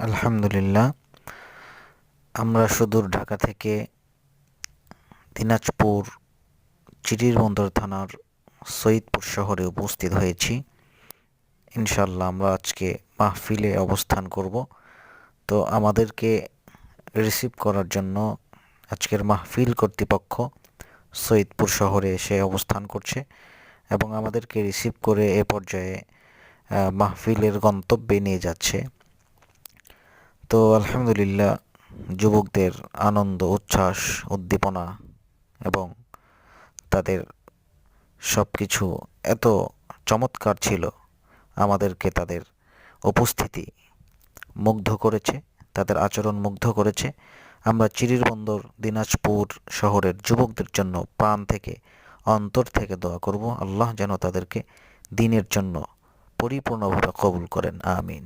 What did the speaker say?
আলহামদুলিল্লাহ। আমরা সুদূর ঢাকা থেকে দিনাজপুর চিরিরবন্দর থানার সৈয়দপুর শহরে উপস্থিত হয়েছি। ইনশাল্লাহ আমরা আজকে মাহফিলে অবস্থান করব। তো আমাদেরকে রিসিভ করার জন্য আজকের মাহফিল কর্তৃপক্ষ সৈয়দপুর শহরে এসে অবস্থান করছে এবং আমাদেরকে রিসিভ করে এ পর্যায়ে মাহফিলের গন্তব্যে নিয়ে যাচ্ছে। তো আলহামদুলিল্লাহ, যুবকদের আনন্দ, উচ্ছ্বাস, উদ্দীপনা এবং তাদের সব কিছু এত চমৎকার ছিল, আমাদেরকে তাদের উপস্থিতি মুগ্ধ করেছে, তাদের আচরণ মুগ্ধ করেছে। আমরা চিরিরবন্দর দিনাজপুর শহরের যুবকদের জন্য প্রাণ থেকে, অন্তর থেকে দোয়া করব, আল্লাহ যেন তাদেরকে দিনের জন্য পরিপূর্ণভাবে কবুল করেন। আমিন।